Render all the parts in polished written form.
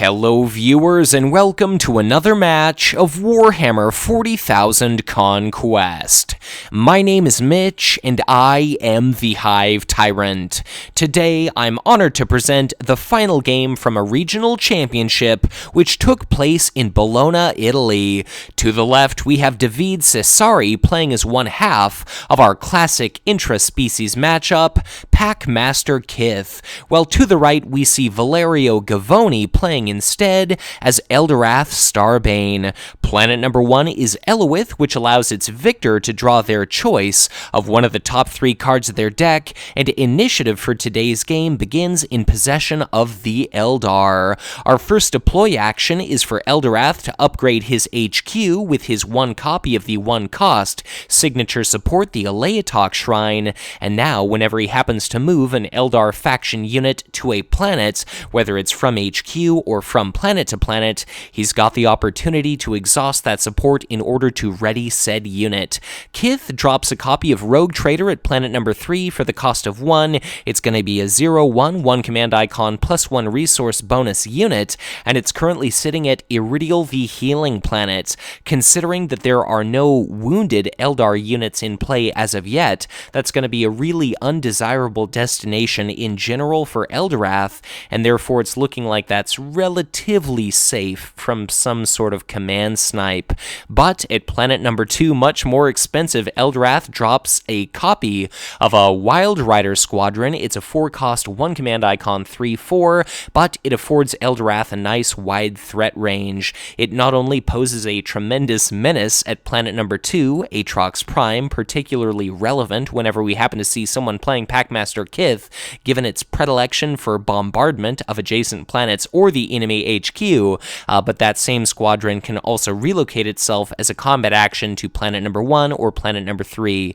Hello viewers and welcome to another match of Warhammer 40,000 Conquest. My name is Mitch and I am the Hive Tyrant. Today I'm honored to present the final game from a regional championship which took place in Bologna, Italy. To the left we have Davide Cesari playing as one half of our classic intra-species matchup, Packmaster Kith, while to the right we see Valerio Govoni playing instead as Eldorath Starbane. Planet number 1 is Eloith, which allows its victor to draw their choice of one of the top 3 cards of their deck, and initiative for today's game begins in possession of the Eldar. Our first deploy action is for Eldorath to upgrade his HQ with his 1 copy of the 1 cost signature support, the Aleatok Shrine, and now whenever he happens to move an Eldar faction unit to a planet, whether it's from HQ or from planet to planet, he's got the opportunity to exhaust that support in order to ready said unit. Kith drops a copy of Rogue Trader at planet number 3 for the cost of 1. It's going to be a 0/1, 1 command icon plus 1 resource bonus unit, and it's currently sitting at Iridial the Healing Planet. Considering that there are no wounded Eldar units in play as of yet, that's going to be a really undesirable destination in general for Eldorath, and therefore it's looking like that's relatively safe from some sort of command snipe. But at planet number 2, much more expensive, Eldorath drops a copy of a Wild Rider Squadron. It's a 4-cost, 1 command icon 3/4, but it affords Eldorath a nice wide threat range. It not only poses a tremendous menace at planet number 2, Aatrox Prime, particularly relevant whenever we happen to see someone playing Packmaster Kith, given its predilection for bombardment of adjacent planets or the enemy HQ, but that same squadron can also relocate itself as a combat action to planet number 1 or planet number 3,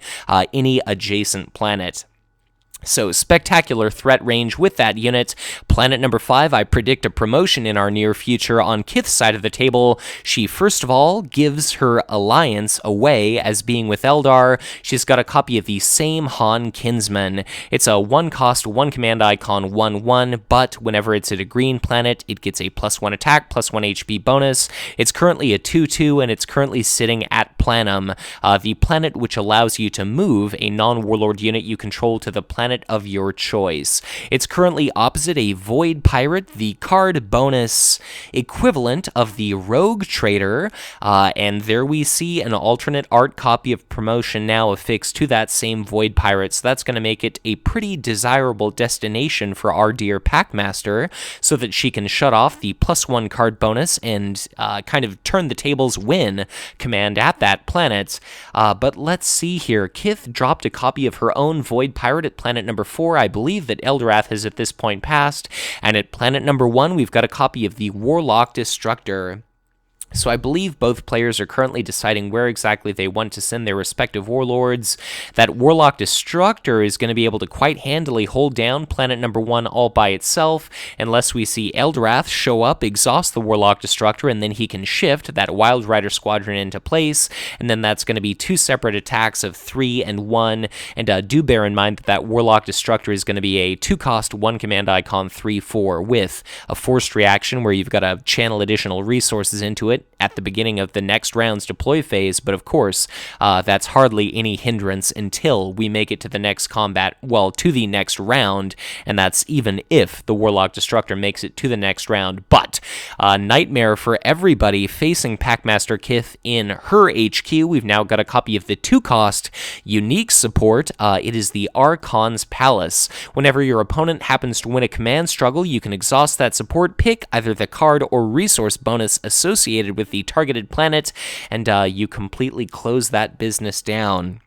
any adjacent planet. So, spectacular threat range with that unit. Planet number 5, I predict a promotion in our near future on Kith's side of the table. She, first of all, gives her alliance away as being with Eldar. She's got a copy of the same Han Kinsman. It's a 1-cost, 1 command icon 1/1, but whenever it's at a green planet, it gets a +1 attack, +1 HP bonus. It's currently a 2/2, and it's currently sitting at Planum, the planet which allows you to move a non-warlord unit you control to the planet of your choice. It's currently opposite a Void Pirate, the card bonus equivalent of the Rogue Trader, and there we see an alternate art copy of Promotion now affixed to that same Void Pirate, so that's going to make it a pretty desirable destination for our dear Packmaster, so that she can shut off the +1 card bonus and kind of turn the tables win command at that planet. But let's see here. Kith dropped a copy of her own Void Pirate at planet number 4, I believe that Eldorath has at this point passed, and at planet number 1 we've got a copy of the Warlock Destructor. So I believe both players are currently deciding where exactly they want to send their respective warlords. That Warlock Destructor is going to be able to quite handily hold down planet number 1 all by itself, unless we see Eldorath show up, exhaust the Warlock Destructor, and then he can shift that Wild Rider Squadron into place, and then that's going to be 2 separate attacks of 3 and 1, and do bear in mind that that Warlock Destructor is going to be a 2-cost, 1 command icon 3/4 with a forced reaction where you've got to channel additional resources into it at the beginning of the next round's deploy phase, but of course, that's hardly any hindrance until we make it to the next combat, well, to the next round, and that's even if the Warlock Destructor makes it to the next round. But nightmare for everybody facing Packmaster Kith in her HQ. We've now got a copy of the 2-cost unique support. It is the Archon's Palace. Whenever your opponent happens to win a command struggle, you can exhaust that support, pick either the card or resource bonus associated with the targeted planet, and you completely close that business down.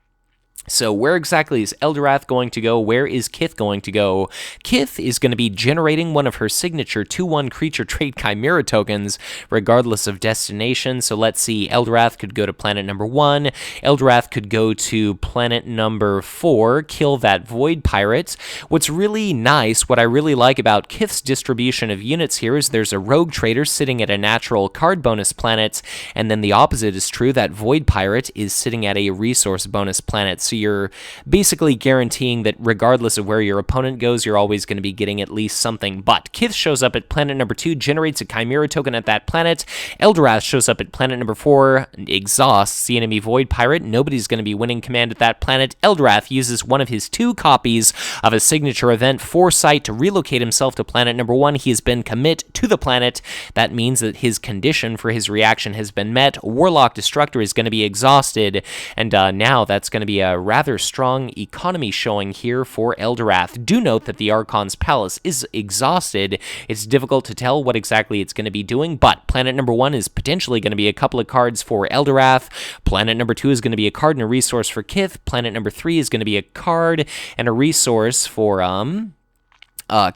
So where exactly is Eldorath going to go? Where is Kith going to go? Kith is going to be generating one of her signature 2/1 creature trait Chimera tokens, regardless of destination. So let's see, Eldorath could go to planet number 1. Eldorath could go to planet number 4, kill that Void Pirate. What's really nice, what I really like about Kith's distribution of units here is there's a Rogue Trader sitting at a natural card bonus planet, and then the opposite is true, that Void Pirate is sitting at a resource bonus planet. So you're basically guaranteeing that regardless of where your opponent goes, you're always going to be getting at least something. But Kith shows up at planet number 2, generates a Chimera token at that planet. Eldorath shows up at planet number 4, exhausts the enemy Void Pirate. Nobody's going to be winning command at that planet. Eldorath uses one of his 2 copies of a signature event, Foresight, to relocate himself to planet number 1. He has been commit to the planet. That means that his condition for his reaction has been met. Warlock Destructor is going to be exhausted, and now that's going to be a rather strong economy showing here for Eldorath. Do note that the Archon's Palace is exhausted. It's difficult to tell what exactly it's going to be doing, but planet number 1 is potentially going to be a couple of cards for Eldorath. Planet number 2 is going to be a card and a resource for Kith. Planet number 3 is going to be a card and a resource for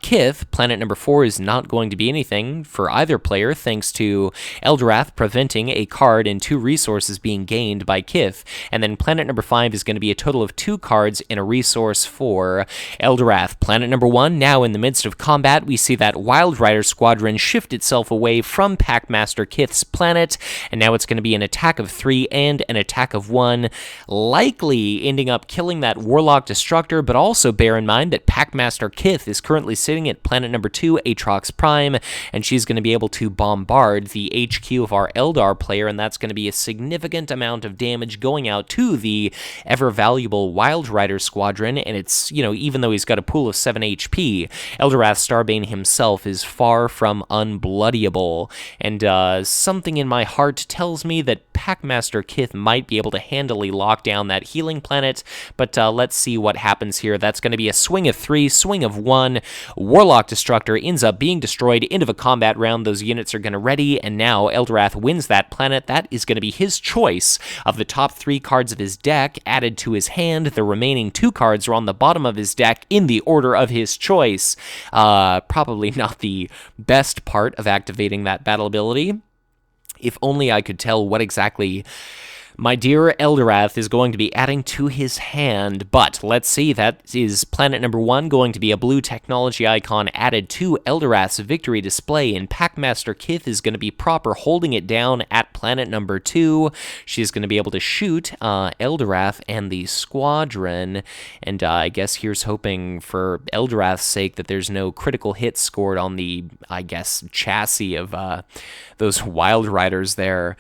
Kith. Planet number 4 is not going to be anything for either player, thanks to Eldorath preventing a card and 2 resources being gained by Kith. And then planet number 5 is going to be a total of 2 cards and a resource for Eldorath. Planet number 1, now in the midst of combat, we see that Wild Rider Squadron shift itself away from Packmaster Kith's planet, and now it's going to be an attack of 3 and an attack of 1, likely ending up killing that Warlock Destructor, but also bear in mind that Packmaster Kith is currently sitting at planet number 2, Aatrox Prime, and she's going to be able to bombard the HQ of our Eldar player, and that's going to be a significant amount of damage going out to the ever-valuable Wild Rider Squadron, and it's, even though he's got a pool of 7 HP, Eldorath Starbane himself is far from unbloodyable, and something in my heart tells me that Packmaster Kith might be able to handily lock down that healing planet, but let's see what happens here. That's going to be a swing of 3, swing of 1, Warlock Destructor ends up being destroyed. End of a combat round, those units are going to ready, and now Eldorath wins that planet. That is going to be his choice of the top 3 cards of his deck added to his hand. The remaining 2 cards are on the bottom of his deck in the order of his choice. Probably not the best part of activating that battle ability. If only I could tell what exactly my dear Eldorath is going to be adding to his hand, but let's see, that is planet number 1 going to be a blue technology icon added to Eldorath's victory display, and Packmaster Kith is going to be proper holding it down at planet number 2. She's going to be able to shoot Eldorath and the squadron, and I guess here's hoping for Eldorath's sake that there's no critical hits scored on the, chassis of those Wild Riders there.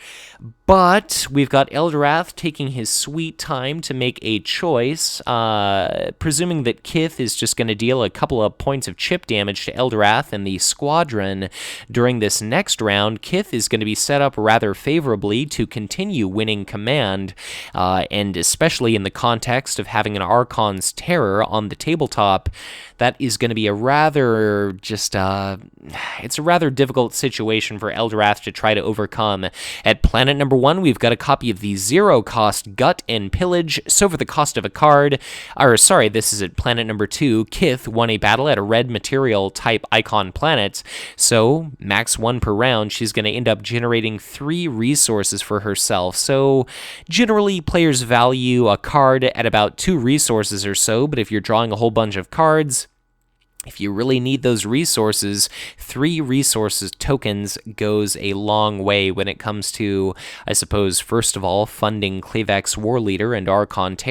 But we've got Eldorath taking his sweet time to make a choice, presuming that Kith is just going to deal a couple of points of chip damage to Eldorath and the squadron during this next round. Kith is going to be set up rather favorably to continue winning command, and especially in the context of having an Archon's Terror on the tabletop, that is going to be a rather it's a rather difficult situation for Eldorath to try to overcome. At planet number 1, we've got a copy of the 0-cost Gut and Pillage. So for the cost of a card, this is at planet number 2, Kith won a battle at a red material type icon planet. So max 1 per round, she's going to end up generating 3 resources for herself. So generally, players value a card at about 2 resources or so, but if you're drawing a whole bunch of cards, if you really need those resources, 3 resources tokens goes a long way when it comes to, I suppose, first of all, funding Klavex Warleader and Archon's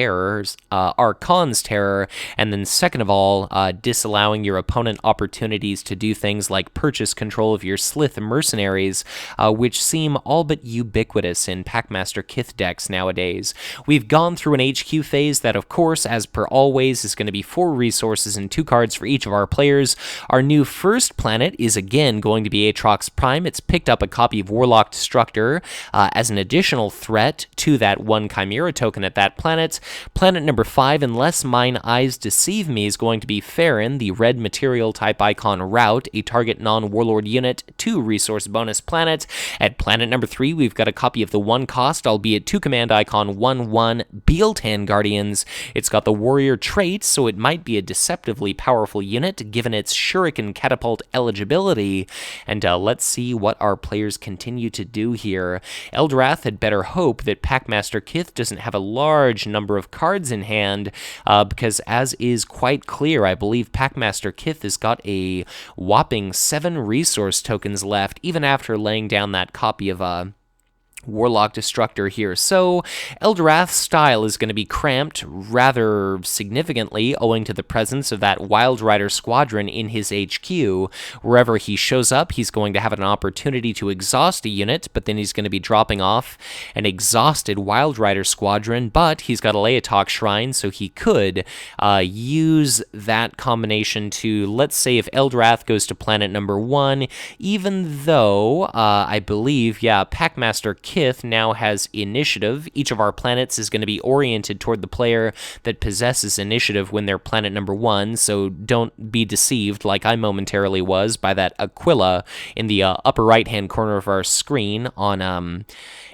Terror, and then second of all, disallowing your opponent opportunities to do things like purchase control of your Slith mercenaries, which seem all but ubiquitous in Packmaster Kith decks nowadays. We've gone through an HQ phase that, of course, as per always, is going to be 4 resources and 2 cards for each of our players. Our new first planet is again going to be Aatrox Prime. It's picked up a copy of Warlock Destructor as an additional threat to that 1 Chimera token at that planet. Planet number 5, unless mine eyes deceive me, is going to be Farron, the red material type icon route, a target non-warlord unit, 2 resource bonus planet. At planet number 3, we've got a copy of the 1-cost, albeit 2 command icon 1/1 Bealtan Guardians. It's got the warrior trait, so it might be a deceptively powerful unit given its shuriken catapult eligibility, and let's see what our players continue to do here. Eldorath had better hope that Packmaster Kith doesn't have a large number of cards in hand, because as is quite clear, I believe Packmaster Kith has got a whopping 7 resource tokens left, even after laying down that copy of Warlock Destructor here. So, Eldorath's style is going to be cramped rather significantly owing to the presence of that Wild Rider squadron in his HQ. Wherever he shows up, he's going to have an opportunity to exhaust a unit, but then he's going to be dropping off an exhausted Wild Rider squadron, but he's got a Leotok Shrine, so he could use that combination to, let's say if Eldorath goes to planet number 1, even though I believe, Packmaster Kith now has initiative. Each of our planets is going to be oriented toward the player that possesses initiative when they're planet number 1, so don't be deceived like I momentarily was by that Aquila in the upper right-hand corner of our screen on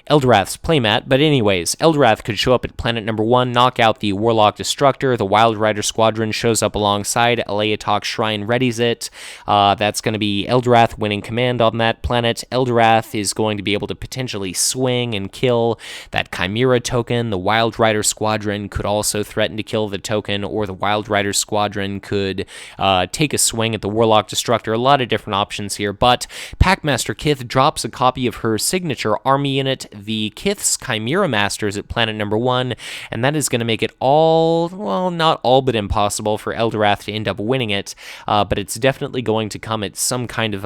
Eldorath's playmat. But anyways, Eldorath could show up at planet number 1, knock out the Warlock Destructor, the Wild Rider Squadron shows up alongside, a Leotok Shrine readies it. That's going to be Eldorath winning command on that planet. Eldorath is going to be able to potentially swing and kill that Chimera token. The Wild Rider Squadron could also threaten to kill the token, or the Wild Rider Squadron could take a swing at the Warlock Destructor. A lot of different options here, but Packmaster Kith drops a copy of her signature army unit, the Kith's Chimera Masters, at planet number 1, and that is going to make it all, well, not all but impossible for Eldorath to end up winning it, but it's definitely going to come at some kind of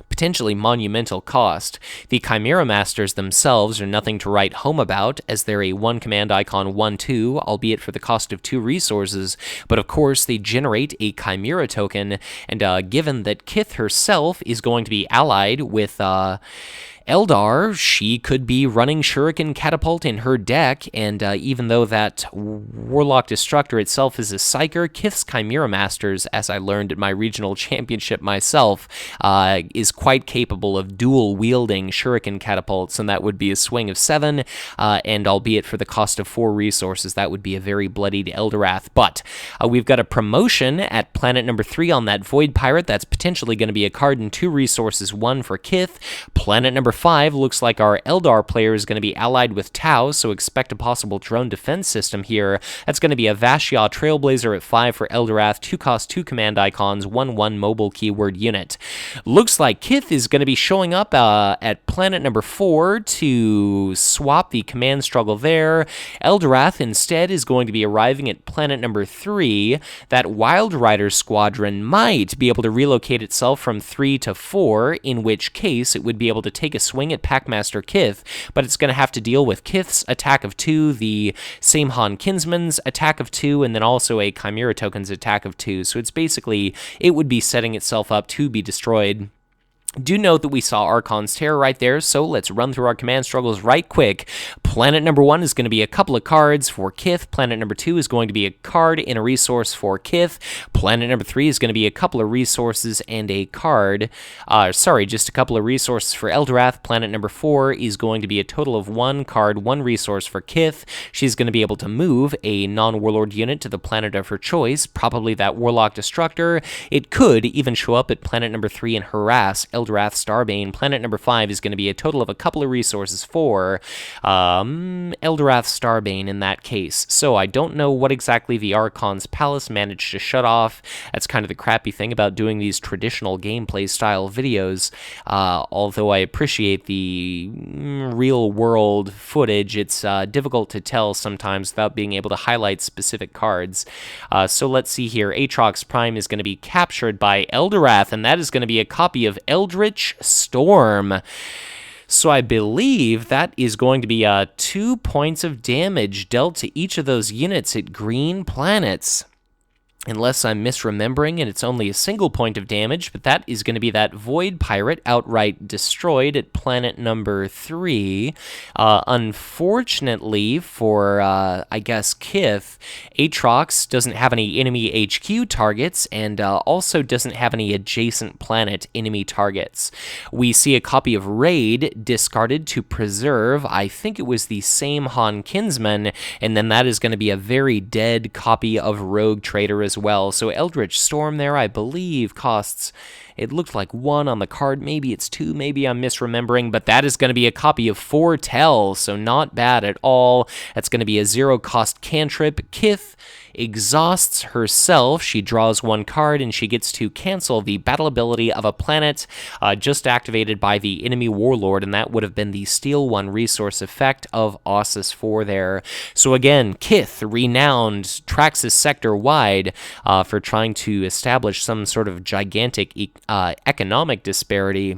potentially monumental cost. The Chimera Masters themselves are nothing to write home about, as they're a 1 command icon 1/2, albeit for the cost of 2 resources, but of course they generate a Chimera token, and given that Kith herself is going to be allied with Eldar, she could be running Shuriken Catapult in her deck, and even though that Warlock Destructor itself is a Psyker, Kith's Chimera Masters, as I learned at my regional championship myself, is quite capable of dual-wielding Shuriken Catapults, and that would be a swing of 7, and albeit for the cost of 4 resources, that would be a very bloodied Eldorath. But we've got a promotion at planet number 3 on that Void Pirate. That's potentially going to be a card and 2 resources, 1 for Kith. Planet number 5 looks like our Eldar player is going to be allied with Tau, so expect a possible drone defense system here. That's going to be a Vashia Trailblazer at 5 for Eldorath, 2 cost 2 command icons, 1/1 mobile keyword unit. Looks like Kith is going to be showing up at planet number 4 to swap the command struggle there. Eldorath instead is going to be arriving at planet number 3. That Wild Rider squadron might be able to relocate itself from 3 to 4, in which case it would be able to take a swing at Packmaster Kith, but it's going to have to deal with Kith's attack of 2, the Samehan Kinsman's attack of 2, and then also a Chimera token's attack of 2. So it's basically, it would be setting itself up to be destroyed. Do note that we saw Archon's Terror right there, so let's run through our command struggles right quick. Planet number 1 is going to be a couple of cards for Kith. Planet number 2 is going to be a card and a resource for Kith. Planet number 3 is going to be a couple of resources and a card. Just a couple of resources for Eldorath. Planet number 4 is going to be a total of 1 card, 1 resource for Kith. She's going to be able to move a non-warlord unit to the planet of her choice, probably that Warlock Destructor. It could even show up at planet number 3 and harass Eldorath Starbane. Planet number 5 is going to be a total of a couple of resources for Eldorath Starbane in that case. So I don't know what exactly the Archon's Palace managed to shut off. That's kind of the crappy thing about doing these traditional gameplay style videos. Although I appreciate the real world footage, it's difficult to tell sometimes without being able to highlight specific cards. So let's see here. Aatrox Prime is going to be captured by Eldorath, and that is going to be a copy of Eldritch Storm. So I believe that is going to be 2 points of damage dealt to each of those units at green planets. Unless I'm misremembering and it's only a single point of damage, but that is going to be that Void Pirate outright destroyed at planet number 3. Unfortunately for, I guess, Kith, Aatrox doesn't have any enemy HQ targets and also doesn't have any adjacent planet enemy targets. We see a copy of Raid discarded to preserve, I think it was the Samehan Kinsman, and then that is going to be a very dead copy of Rogue Trader as well. So Eldritch Storm there, I believe, costs, it looked like 1 on the card. Maybe it's 2, maybe I'm misremembering, but that is going to be a copy of Foretell, so not bad at all. That's going to be a 0-cost cantrip. Kith exhausts herself. She draws one card, and she gets to cancel the battle ability of a planet just activated by the enemy warlord, and that would have been the Steal 1 resource effect of Ossus 4 there. So again, Kith, renowned Traxxas sector-wide for trying to establish some sort of gigantic economic disparity.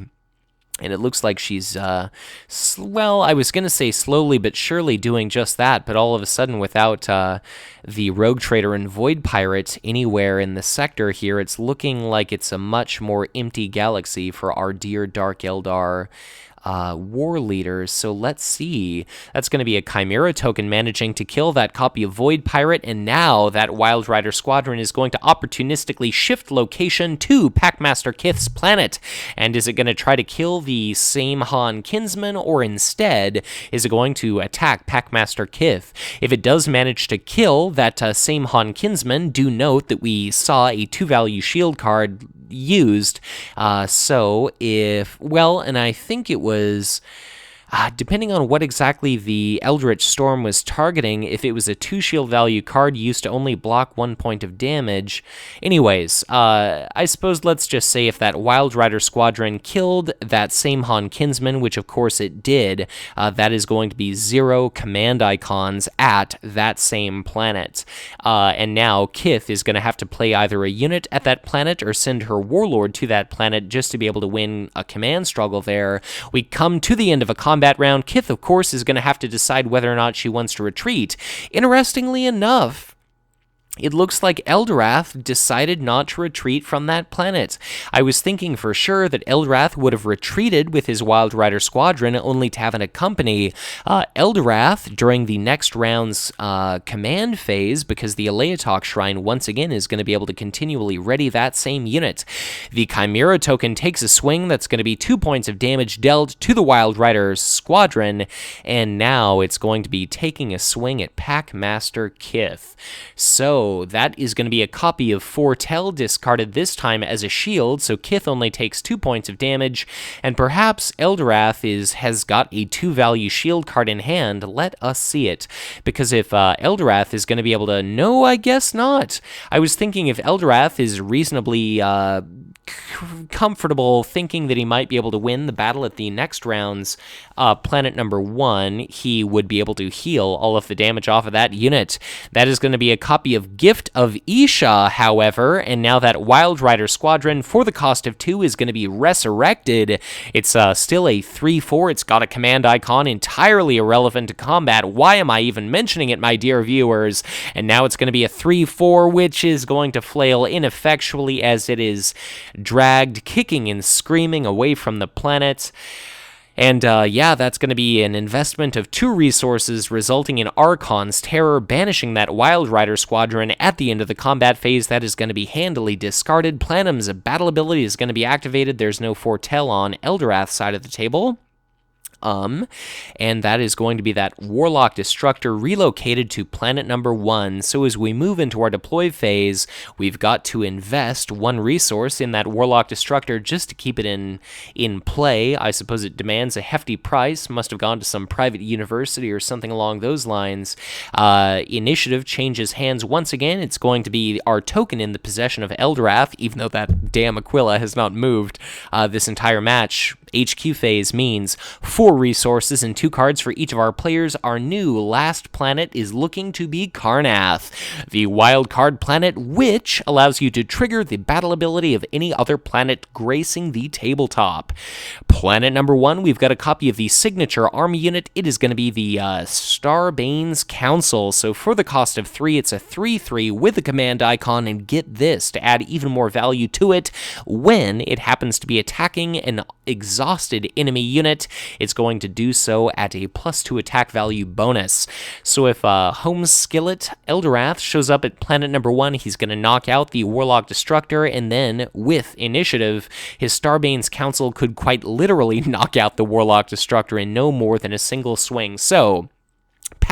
And it looks like she's, well, I was going to say slowly but surely doing just that, but all of a sudden without the Rogue Trader and Void Pirate anywhere in the sector here, it's looking like it's a much more empty galaxy for our dear Dark Eldar war leaders. So let's see. That's going to be a Chimera token managing to kill that copy of Void Pirate, and now that Wild Rider Squadron is going to opportunistically shift location to Packmaster Kith's planet. And is it going to try to kill the same Han Kinsman, or instead is it going to attack Packmaster Kith? If it does manage to kill that same Han Kinsman, do note that we saw a 2-value shield card used. So if, well, and I think it was, depending on what exactly the Eldritch Storm was targeting, if it was a 2 shield value card used to only block 1 point of damage. Anyways, I suppose let's just say if that Wild Rider Squadron killed that same Han Kinsman, which of course it did, that is going to be 0 command icons at that same planet. And now Kith is going to have to play either a unit at that planet or send her Warlord to that planet just to be able to win a command struggle there. We come to the end of a combat round. Kith, of course, is going to have to decide whether or not she wants to retreat. Interestingly enough, it looks like Eldorath decided not to retreat from that planet. I was thinking for sure that Eldorath would have retreated with his Wild Rider Squadron, only to have an accompany Eldorath during the next round's command phase, because the Aleatok Shrine once again is going to be able to continually ready that same unit. The Chimera token takes a swing. That's going to be 2 points of damage dealt to the Wild Rider Squadron, and now it's going to be taking a swing at Packmaster Kith. So that is going to be a copy of Foretell, discarded this time as a shield, so Kith only takes 2 points of damage, and perhaps Eldorath has got a 2-value shield card in hand. Let us see it, because if Eldorath is going to be able to... No, I guess not. I was thinking if Eldorath is reasonably comfortable thinking that he might be able to win the battle at the next round's planet number 1, he would be able to heal all of the damage off of that unit. That is going to be a copy of Gift of Isha, however, and now that Wild Rider Squadron, for the cost of 2, is going to be resurrected. It's still a 3/4. It's got a command icon, entirely irrelevant to combat. Why am I even mentioning it, my dear viewers? And now it's going to be a 3/4, which is going to flail ineffectually as it is dragged, kicking and screaming away from the planet. And yeah, that's going to be an investment of 2 resources, resulting in Archon's Terror, banishing that Wild Rider Squadron at the end of the combat phase. That is going to be handily discarded. Planum's battle ability is going to be activated. There's no Foretell on Eldorath's side of the table. And that is going to be that Warlock Destructor relocated to planet number 1. So as we move into our deploy phase, we've got to invest 1 resource in that Warlock Destructor just to keep it in play. I suppose it demands a hefty price, must have gone to some private university or something along those lines. Initiative changes hands once again. It's going to be our token in the possession of Eldorath, even though that damn Aquila has not moved this entire match. HQ phase means 4 resources and 2 cards for each of our players. Our new last planet is looking to be Karnath, the wild card planet, which allows you to trigger the battle ability of any other planet gracing the tabletop. Planet number 1, we've got a copy of the signature army unit. It is going to be the Starbane's Council. So for the cost of 3, it's a 3/3 with the command icon, and get this, to add even more value to it, when it happens to be attacking an exhausted enemy unit, it's going to do so at a +2 attack value bonus. So if Home Skillet Eldorath shows up at planet number 1, he's going to knock out the Warlock Destructor, and then with initiative, his Starbane's Council could quite literally knock out the Warlock Destructor in no more than a single swing. So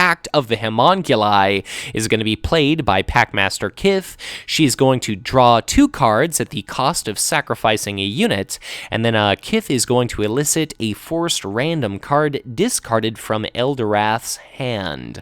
Pact of the Homunculi is going to be played by Packmaster Kith. She's going to draw 2 cards at the cost of sacrificing a unit, and then Kith is going to elicit a forced random card discarded from Eldorath's hand.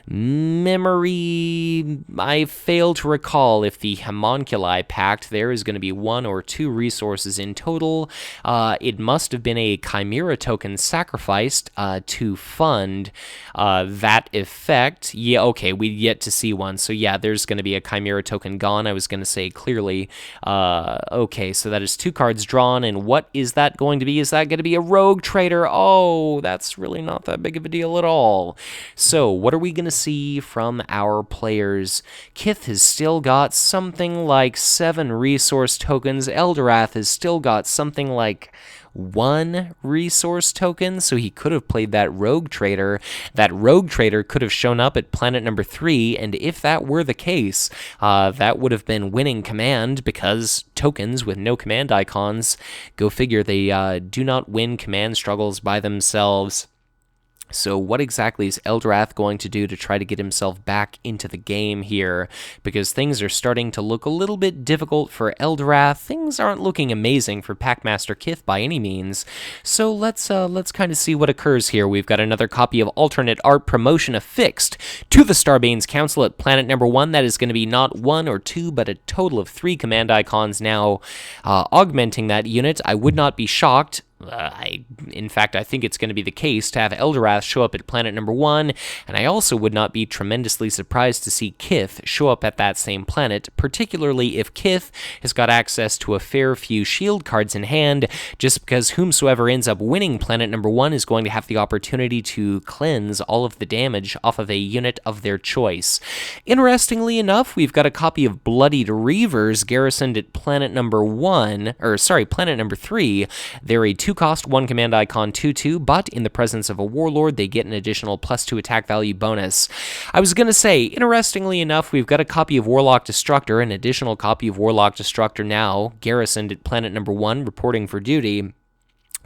Memory, I fail to recall if the Homunculi Pact, there is going to be 1 or 2 resources in total. It must have been a Chimera token sacrificed to fund that effect. Yeah, okay, we'd yet to see one. So yeah, there's going to be a Chimera token gone, I was going to say clearly. Okay, so that is 2 cards drawn, and what is that going to be? Is that going to be a Rogue Trader? Oh, that's really not that big of a deal at all. So what are we going to see from our players? Kith has still got something like 7 resource tokens. Eldorath has still got something like 1 resource token, so he could have played that Rogue Trader. That Rogue Trader could have shown up at planet number 3, and if that were the case, that would have been winning command, because tokens with no command icons, go figure, they do not win command struggles by themselves. So what exactly is Eldorath going to do to try to get himself back into the game here? Because things are starting to look a little bit difficult for Eldorath. Things aren't looking amazing for Packmaster Kith by any means. So let's kind of see what occurs here. We've got another copy of Alternate Art Promotion affixed to the Starbane's Council at planet number 1. That is going to be not 1 or 2, but a total of 3 command icons now augmenting that unit. I would not be shocked. In fact, I think it's going to be the case to have Eldorath show up at planet number 1, and I also would not be tremendously surprised to see Kith show up at that same planet, particularly if Kith has got access to a fair few shield cards in hand, just because whomsoever ends up winning planet number 1 is going to have the opportunity to cleanse all of the damage off of a unit of their choice. Interestingly enough, we've got a copy of Bloodied Reavers garrisoned at planet number 3. They're a 2-cost, 1 command icon, 2/2, but in the presence of a Warlord, they get an additional +2 attack value bonus. I was going to say, interestingly enough, we've got a copy of Warlock Destructor, an additional copy of Warlock Destructor now, garrisoned at planet number 1, reporting for duty.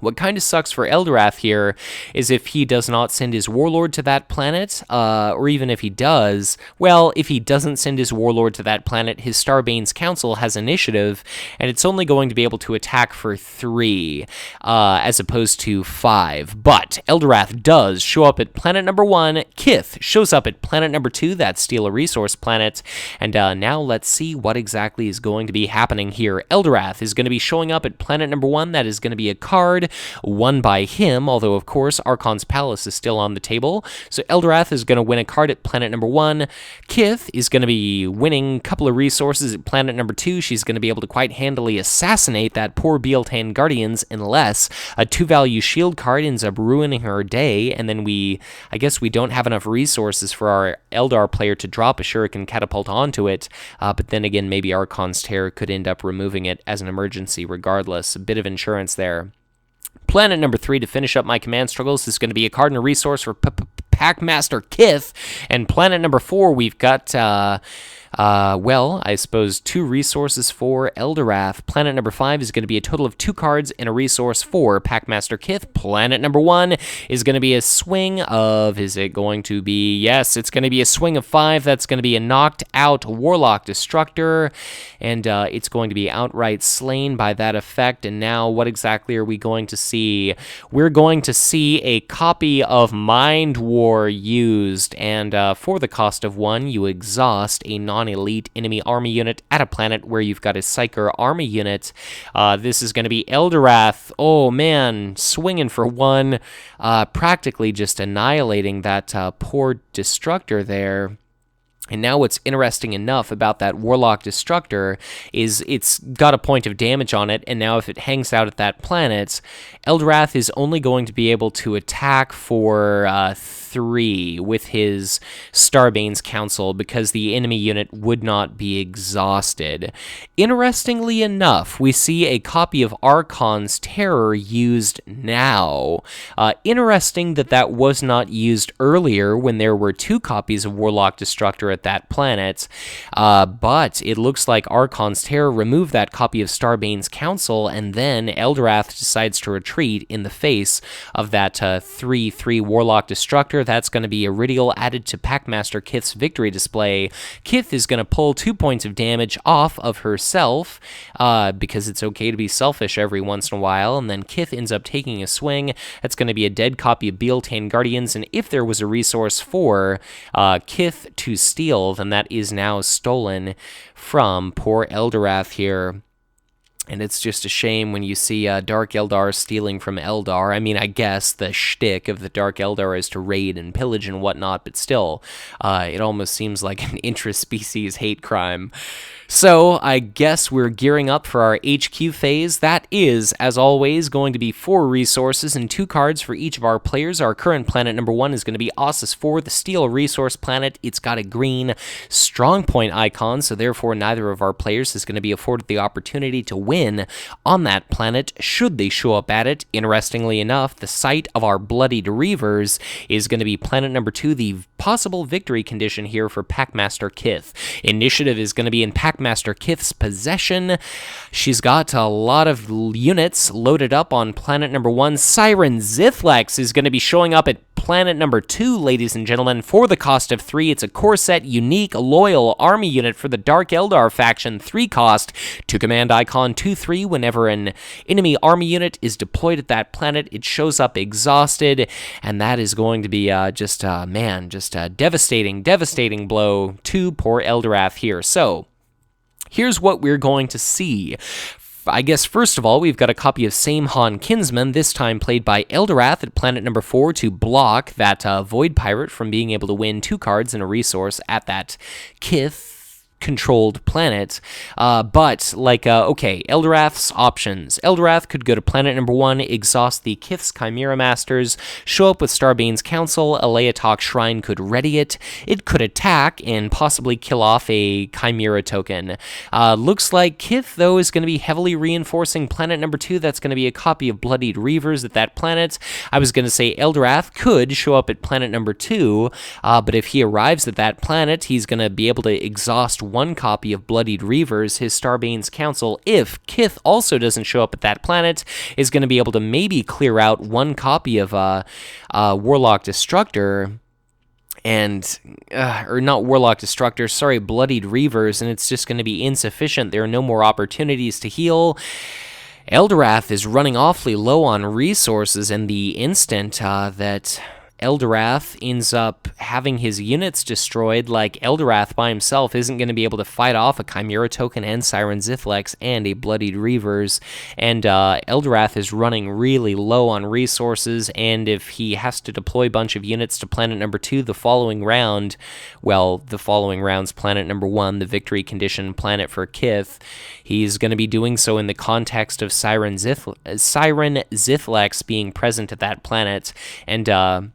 What kind of sucks for Eldorath here is if he does not send his Warlord to that planet, or even if he does, well, if he doesn't send his Warlord to that planet, his Starbane's Council has initiative, and it's only going to be able to attack for 3, as opposed to 5. But Eldorath does show up at planet number 1, Kith shows up at planet number 2, that's Steal a Resource planet, and now let's see what exactly is going to be happening here. Eldorath is going to be showing up at planet number 1, that is going to be a card won by him, although of course Archon's Palace is still on the table. So Eldorath is going to win a card at planet number 1. Kith is going to be winning a couple of resources at planet number 2. She's going to be able to quite handily assassinate that poor Bealtan Guardians unless a 2-value shield card ends up ruining her day, and then I guess we don't have enough resources for our Eldar player to drop a Shuriken Catapult onto it, but then again, maybe Archon's Terror could end up removing it as an emergency regardless. A bit of insurance there. Planet number 3 to finish up my command struggles is going to be a card and a resource for Packmaster Kith. And planet number 4, we've got well, I suppose 2 resources for Eldorath. Planet number 5 is going to be a total of 2 cards and a resource for Packmaster Kith. Planet number 1 is going to be a swing of, is it going to be, yes, it's going to be a swing of 5. That's going to be a knocked out Warlock Destructor, and it's going to be outright slain by that effect. And now what exactly are we going to see? We're going to see a copy of Mind War used, and for the cost of 1, you exhaust a non-elite enemy army unit at a planet where you've got a Psyker army unit. This is going to be Eldorath. Oh man, swinging for 1, practically just annihilating that poor Destructor there. And now what's interesting enough about that Warlock Destructor is it's got a point of damage on it, and now if it hangs out at that planet, Eldorath is only going to be able to attack for 3 with his Starbane's Council because the enemy unit would not be exhausted. Interestingly enough, we see a copy of Archon's Terror used now. Interesting that that was not used earlier when there were 2 copies of Warlock Destructor at that planet, but it looks like Archon's Terror removed that copy of Starbane's Council, and then Eldorath decides to retreat in the face of that 3/3 Warlock Destructor. Destructor. That's going to be Iridial added to Packmaster Kith's victory display. Kith is going to pull 2 points of damage off of herself, because it's okay to be selfish every once in a while, and then Kith ends up taking a swing. That's going to be a dead copy of Bealtaine Guardians, and if there was a resource for Kith to steal, then that is now stolen from poor Eldorath here. And it's just a shame when you see Dark Eldar stealing from Eldar. I mean, I guess the shtick of the Dark Eldar is to raid and pillage and whatnot, but still, it almost seems like an intra-species hate crime. So, I guess we're gearing up for our HQ phase. That is, as always, going to be 4 resources and 2 cards for each of our players. Our current planet number 1 is going to be Ossus 4, the Steel Resource Planet. It's got a green strong point icon, so therefore neither of our players is going to be afforded the opportunity to win on that planet, should they show up at it. Interestingly enough, the site of our Bloodied Reavers is going to be planet number 2, the possible victory condition here for Packmaster Kith. Initiative is going to be in Packmaster Kith's possession. She's got a lot of units loaded up on planet number 1. Siren Zithlex is going to be showing up at planet number 2, ladies and gentlemen, for the cost of 3. It's a core set, unique, loyal army unit for the Dark Eldar faction, 3 cost, to command icon 2/3. Whenever an enemy army unit is deployed at that planet, it shows up exhausted, and that is going to be just a devastating blow to poor Eldorath here. So, here's what we're going to see. I guess, first of all, we've got a copy of Samehan Kinsman, this time played by Eldorath at planet number 4 to block that Void Pirate from being able to win 2 cards and a resource at that Kith controlled planet. Okay, Eldorath's options. Eldorath could go to planet number 1, exhaust the Kith's Chimera Masters, show up with Starbane's Council, a Leotok Shrine could ready it. It could attack and possibly kill off a Chimera token. Looks like Kith, though, is going to be heavily reinforcing planet number 2. That's going to be a copy of Bloodied Reavers at that planet. I was going to say Eldorath could show up at planet number 2, but if he arrives at that planet, he's going to be able to exhaust 1 copy of Bloodied Reavers. His Starbane's Council, if Kith also doesn't show up at that planet, is going to be able to maybe clear out 1 copy of Warlock Destructor, Bloodied Reavers, and it's just going to be insufficient. There are no more opportunities to heal. Eldorath is running awfully low on resources, and the instant that Eldorath ends up having his units destroyed, like Eldorath by himself isn't going to be able to fight off a Chimera token and Siren Zithlex and a Bloodied Reavers, and Eldorath is running really low on resources, and if he has to deploy a bunch of units to planet number 2 the following round's planet number 1, the victory condition planet for Kith, he's going to be doing so in the context of Siren Zithlex being present at that planet, and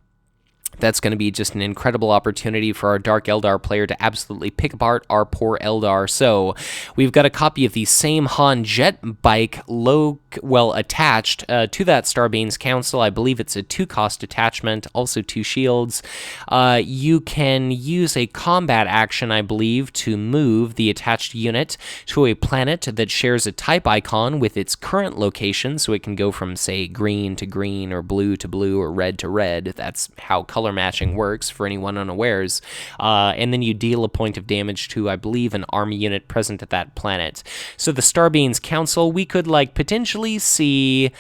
that's going to be just an incredible opportunity for our Dark Eldar player to absolutely pick apart our poor Eldar. So, we've got a copy of the Samehan Jet Bike attached to that Starbane's Council. I believe it's a 2-cost attachment, also 2 shields. You can use a combat action, I believe, to move the attached unit to a planet that shares a type icon with its current location, so it can go from, say, green to green, or blue to blue, or red to red. That's how color matching works for anyone unawares, and then you deal a point of damage to, I believe, an army unit present at that planet. So the Starbane's Council, we could potentially see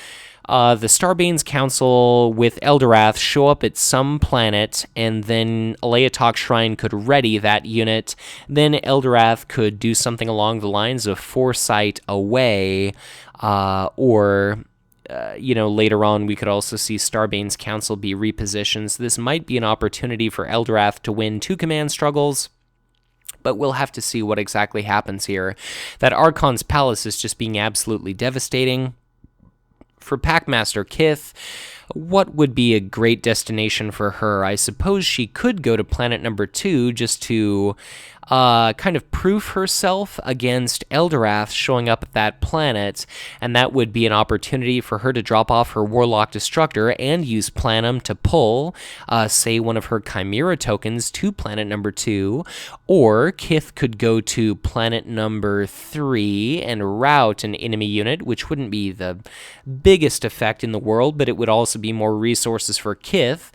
the Starbane's Council with Eldorath show up at some planet, and then a Leotok Shrine could ready that unit. Then Eldorath could do something along the lines of Foresight away, or later on, we could also see Starbane's Council be repositioned. So this might be an opportunity for Eldorath to win 2 command struggles, but we'll have to see what exactly happens here. That Archon's Palace is just being absolutely devastating. For Packmaster Kith, what would be a great destination for her? I suppose she could go to planet number 2 just to kind of proof herself against Eldorath showing up at that planet, and that would be an opportunity for her to drop off her Warlock Destructor and use Planum to pull, say, one of her Chimera tokens to planet number 2, or Kith could go to planet number 3 and route an enemy unit, which wouldn't be the biggest effect in the world, but it would also be more resources for Kith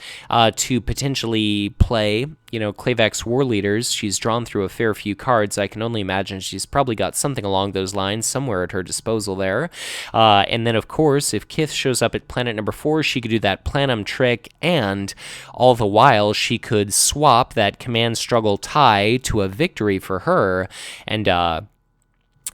to potentially play, Klavex War Leaders. She's drawn through a fair few cards. I can only imagine she's probably got something along those lines somewhere at her disposal there. And then, of course, if Kith shows up at planet number 4, she could do that Planum trick, and all the while she could swap that Command Struggle tie to a victory for her, and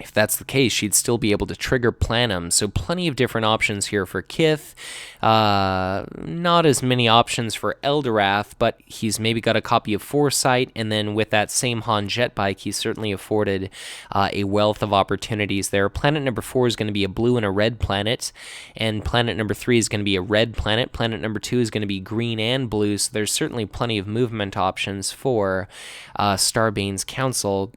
if that's the case, she'd still be able to trigger Planum. So plenty of different options here for Kith. Not as many options for Eldorath, but he's maybe got a copy of Foresight, and then with that same Han jet bike, he's certainly afforded a wealth of opportunities there. Planet number 4 is going to be a blue and a red planet, and planet number 3 is going to be a red planet. Planet number 2 is going to be green and blue, so there's certainly plenty of movement options for Starbane's Council.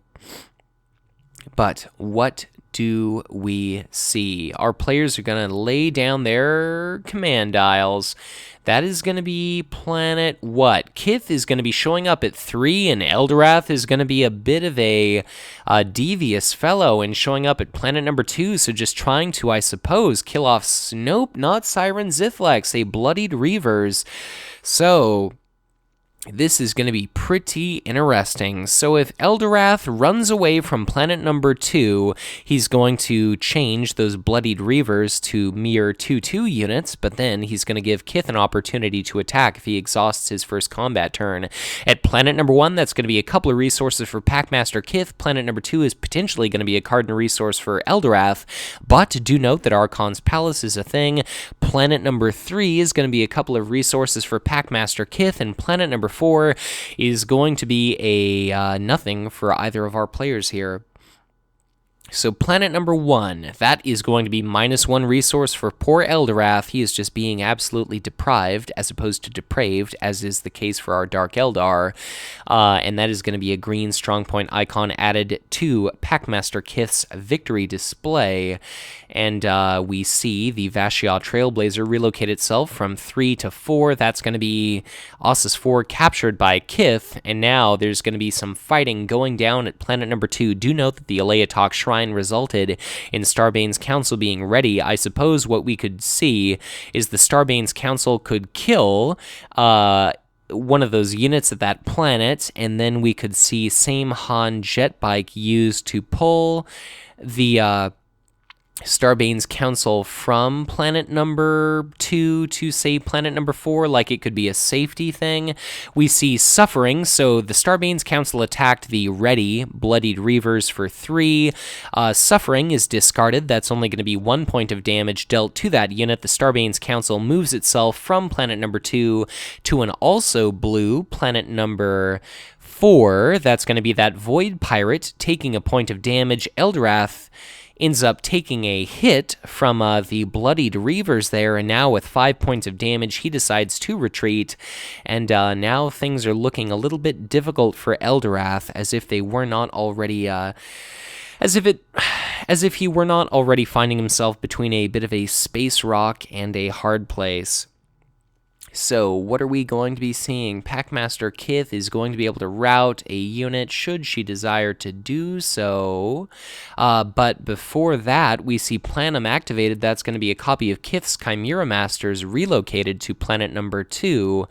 But what do we see? Our players are going to lay down their command dials. That is going to be planet what? Kith is going to be showing up at 3, and Eldorath is going to be a bit of a devious fellow and showing up at planet number 2, so just trying to, I suppose, kill off, nope, not Siren Zithlex, a bloodied Reavers. So this is going to be pretty interesting. So if Eldorath runs away from planet number 2, he's going to change those bloodied Reavers to mere 2/2 units, but then he's going to give Kith an opportunity to attack if he exhausts his first combat turn. At planet number 1, that's going to be a couple of resources for Packmaster Kith. Planet number 2 is potentially going to be a card and resource for Eldorath, but do note that Archon's Palace is a thing. Planet number 3 is going to be a couple of resources for Packmaster Kith, and planet number 4 is going to be a nothing for either of our players here. So planet number 1, that is going to be -1 resource for poor Eldorath. He is just being absolutely deprived as opposed to depraved, as is the case for our Dark Eldar. And that is going to be a green strong point icon added to Packmaster Kith's victory display. And we see the Vashia Trailblazer relocate itself from 3 to 4. That's going to be Ossus 4 captured by Kith. And now there's going to be some fighting going down at planet number 2. Do note that the Aleatok Shrine resulted in Starbane's Council being ready. I suppose what we could see is the Starbane's Council could kill one of those units at that planet, and then we could see same Han jet bike used to pull the Starbane's Council from planet number 2 to, say, planet number 4, like it could be a safety thing. We see Suffering, so the Starbane's Council attacked the ready Bloodied Reavers for 3. Suffering is discarded. That's only going to be 1 point of damage dealt to that unit. The Starbane's Council moves itself from planet number 2 to an also blue planet number 4. That's going to be that Void Pirate taking a point of damage. Eldorath ends up taking a hit from the Bloodied Reavers there, and now with 5 points of damage, he decides to retreat, and now things are looking a little bit difficult for Eldorath, as if they were not already, as if he were not already finding himself between a bit of a space rock and a hard place. So what are we going to be seeing? Packmaster Kith is going to be able to route a unit should she desire to do so. But before that, we see Planum activated. That's going to be a copy of Kith's Chimera Masters relocated to planet number 2.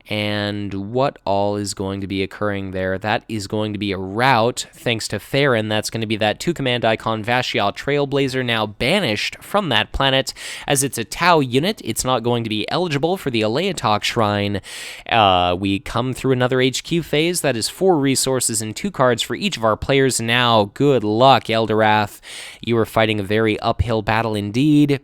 And what all is going to be occurring there? That is going to be a route, thanks to Theron. That's going to be that 2-command icon Vashia Trailblazer, now banished from that planet. As it's a Tau unit, it's not going to be eligible for the Aleatok Shrine. We come through another HQ phase. That is 4 resources and 2 cards for each of our players. Now, good luck, Eldorath. You are fighting a very uphill battle indeed.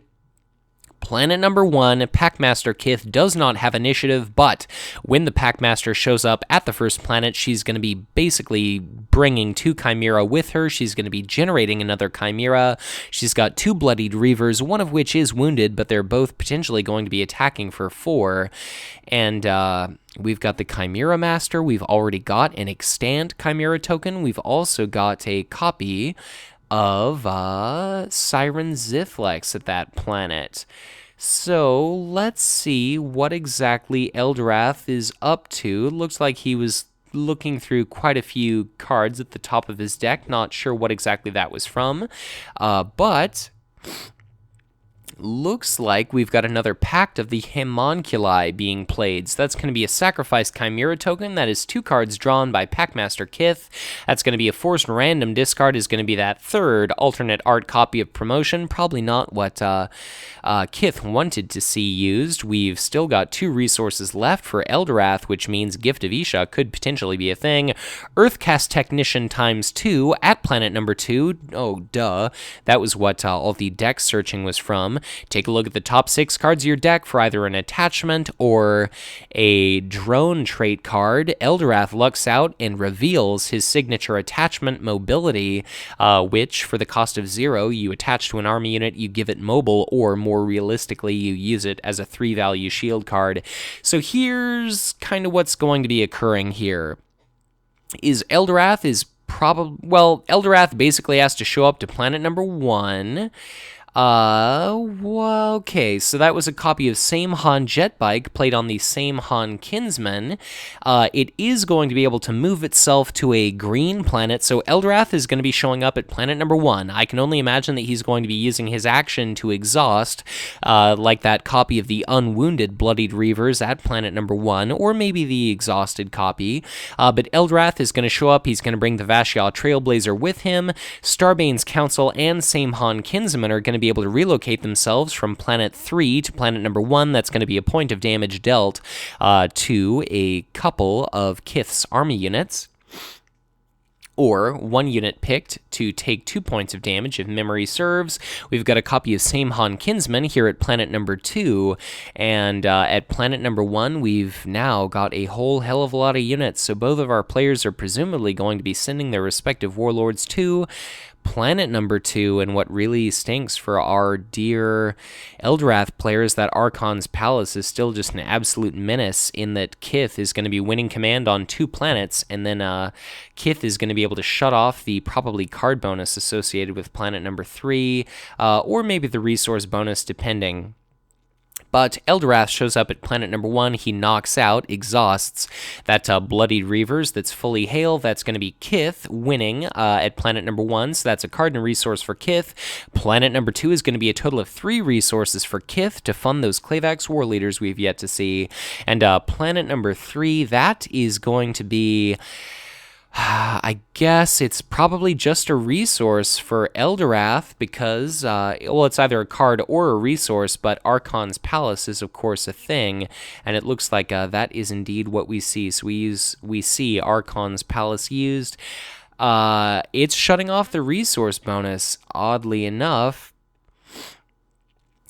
Planet number 1, Packmaster Kith does not have initiative, but when the Packmaster shows up at the first planet, she's going to be basically bringing 2 Chimera with her. She's going to be generating another Chimera. She's got 2 Bloodied Reavers, one of which is wounded, but they're both potentially going to be attacking for 4. And we've got the Chimera Master. We've already got an extant Chimera token. We've also got a copy of Siren Zithlex at that planet. So let's see what exactly Eldorath is up to. It looks like he was looking through quite a few cards at the top of his deck. Not sure what exactly that was from, but looks like we've got another Pact of the Homunculi being played. So that's going to be a sacrificed Chimera token. That is 2 cards drawn by Packmaster Kith. That's going to be a forced random discard, is going to be that 3rd alternate art copy of Promotion. Probably not what Kith wanted to see used. We've still got 2 resources left for Eldorath, which means Gift of Isha could potentially be a thing. Earthcast Technician ×2 at planet number 2. Oh, duh. That was what all the deck searching was from. Take a look at the top 6 cards of your deck for either an attachment or a drone trait card. Eldorath lucks out and reveals his signature attachment, Mobility, which, for the cost of 0, you attach to an army unit, you give it mobile, or more realistically, you use it as a 3-value shield card. So here's kind of what's going to be occurring here. Eldorath basically has to show up to planet number 1. Well, okay, so that was a copy of Same Han Jetbike played on the Same Han Kinsman. It is going to be able to move itself to a green planet, so Eldorath is going to be showing up at planet number 1. I can only imagine that he's going to be using his action to exhaust, like that copy of the Unwounded Bloodied Reavers at planet number 1, or maybe the exhausted copy. But Eldorath is going to show up, he's going to bring the Vashyal Trailblazer with him. Starbane's Council and Same Han Kinsman are going to be able to relocate themselves from planet 3 to planet number 1. That's going to be a point of damage dealt to a couple of Kith's army units, or 1 unit picked to take 2 points of damage if memory serves. We've got a copy of Same Han Kinsman here at planet number 2, and at planet number 1, we've now got a whole hell of a lot of units, so both of our players are presumably going to be sending their respective warlords to planet number 2, and what really stinks for our dear Eldorath players, that Archon's Palace is still just an absolute menace, in that Kith is going to be winning command on 2 planets, and then Kith is going to be able to shut off the probably card bonus associated with planet number 3, or maybe the resource bonus, depending. But Eldorath shows up at planet number 1, he knocks out, exhausts that Bloodied Reavers that's fully hail. That's going to be Kith winning at planet number 1, so that's a card and resource for Kith. Planet number 2 is going to be a total of 3 resources for Kith to fund those Clavax War Leaders we've yet to see. And planet number 3, that is going to be, I guess it's probably just a resource for Eldorath, because, well, it's either a card or a resource, but Archon's Palace is, of course, a thing, and it looks like that is indeed what we see. So we see Archon's Palace used. It's shutting off the resource bonus, oddly enough.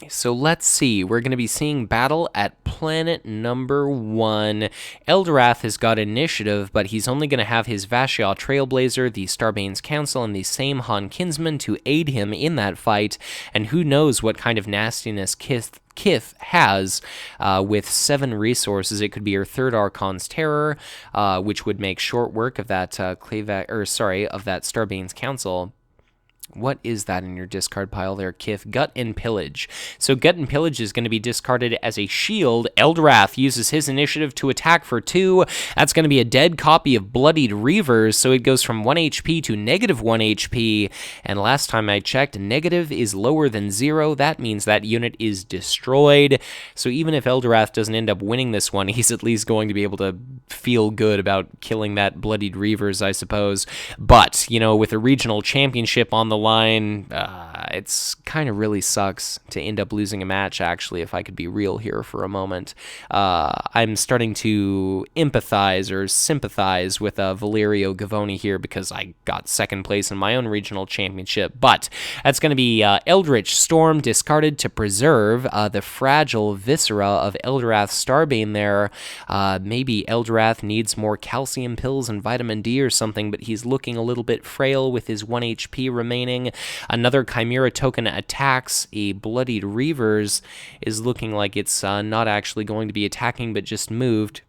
So let's see, we're going to be seeing battle at planet number 1. Eldorath has got initiative, but he's only going to have his Vashyal Trailblazer, the Starbane's Council, and the Same Han Kinsman to aid him in that fight, and who knows what kind of nastiness Kith has with 7 resources. It could be her 3rd Archon's Terror, which would make short work of that of that Starbane's Council. What is that in your discard pile there, Kith? Gut and Pillage. So Gut and Pillage is going to be discarded as a shield. Eldorath uses his initiative to attack for 2. That's going to be a dead copy of Bloodied Reavers, so it goes from 1 HP to -1 HP. And last time I checked, negative is lower than 0. That means that unit is destroyed. So even if Eldorath doesn't end up winning this one, he's at least going to be able to feel good about killing that Bloodied Reavers, I suppose. But, you know, with a regional championship on the line. It's kind of really sucks to end up losing a match, actually, if I could be real here for a moment. I'm starting to empathize or sympathize with Valerio Govoni here because I got second place in my own regional championship. But that's going to be Eldritch Storm discarded to preserve the fragile viscera of Eldorath Starbane there. Maybe Eldorath needs more calcium pills and vitamin D or something, but he's looking a little bit frail with his 1 HP remaining. Another Chimera token attacks. A Bloodied Reavers is looking like it's not actually going to be attacking, but just moved.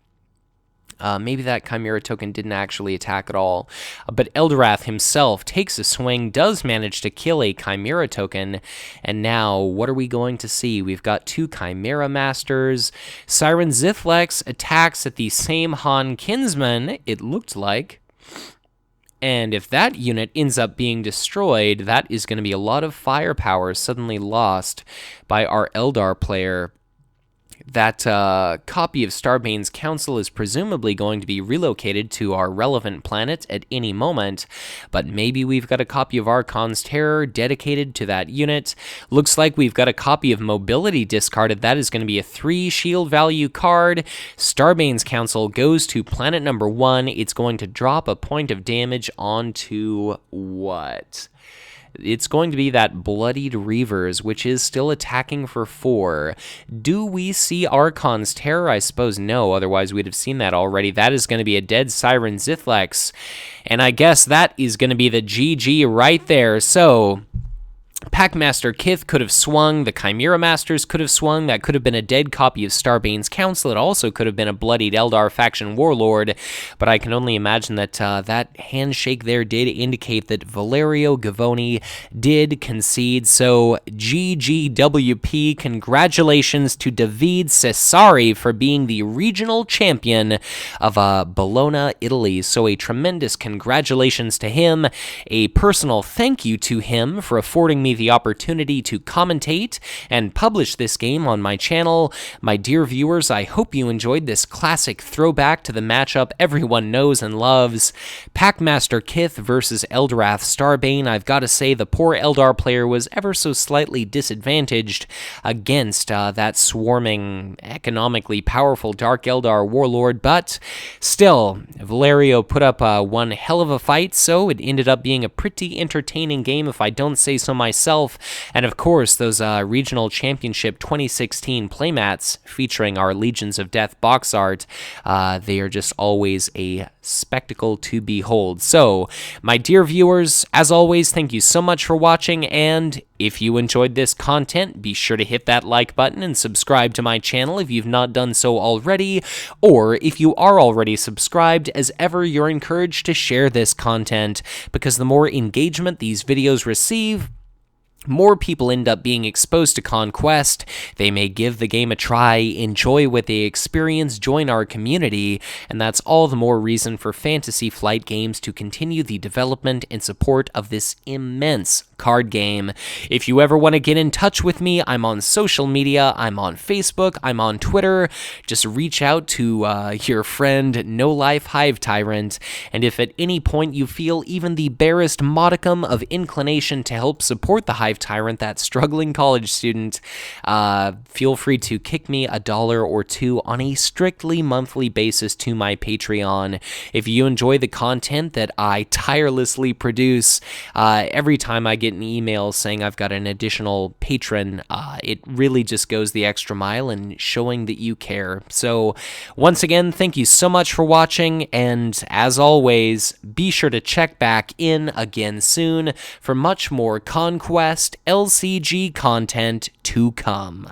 Maybe that Chimera token didn't actually attack at all. But Eldorath himself takes a swing, does manage to kill a Chimera token, and now what are we going to see? We've got 2 Chimera Masters. Siren Zithlex attacks at the same Han Kinsman, it looked like. And if that unit ends up being destroyed, that is going to be a lot of firepower suddenly lost by our Eldar player. That copy of Starbane's Council is presumably going to be relocated to our relevant planet at any moment, but maybe we've got a copy of Archon's Terror dedicated to that unit. Looks like we've got a copy of Mobility discarded. That is going to be a 3 shield value card. Starbane's Council goes to planet number 1. It's going to drop a point of damage onto what? It's going to be that Bloodied Reavers, which is still attacking for 4. Do we see Archon's Terror? I suppose no, otherwise we'd have seen that already. That is going to be a dead Siren Zithlex, and I guess that is going to be the GG right there. So Packmaster Kith could have swung, the Chimera Masters could have swung, that could have been a dead copy of Starbane's Council, it also could have been a bloodied Eldar faction warlord, but I can only imagine that that handshake there did indicate that Valerio Govoni did concede, so GGWP, congratulations to Davide Cesari for being the regional champion of Bologna, Italy, so a tremendous congratulations to him, a personal thank you to him for affording me the opportunity to commentate and publish this game on my channel. My dear viewers, I hope you enjoyed this classic throwback to the matchup everyone knows and loves. Packmaster Kith versus Eldorath Starbane. I've got to say the poor Eldar player was ever so slightly disadvantaged against that swarming, economically powerful Dark Eldar Warlord, but still, Valerio put up one hell of a fight, so it ended up being a pretty entertaining game if I don't say so myself. And of course, those Regional Championship 2016 playmats featuring our Legions of Death box art, they are just always a spectacle to behold. So, my dear viewers, as always, thank you so much for watching, and if you enjoyed this content, be sure to hit that like button and subscribe to my channel if you've not done so already, or if you are already subscribed, as ever, you're encouraged to share this content, because the more engagement these videos receive, more people end up being exposed to Conquest. They may give the game a try, enjoy what they experience, join our community, and that's all the more reason for Fantasy Flight Games to continue the development and support of this immense card game. If you ever want to get in touch with me, I'm on social media, I'm on Facebook, I'm on Twitter. Just reach out to your friend No Life Hive Tyrant, and if at any point you feel even the barest modicum of inclination to help support the Hive Tyrant, that struggling college student, feel free to kick me $1 or $2 on a strictly monthly basis to my Patreon. If you enjoy the content that I tirelessly produce, every time I get an email saying I've got an additional patron, it really just goes the extra mile in showing that you care. So once again, thank you so much for watching, and as always, be sure to check back in again soon for much more Conquest LCG content to come.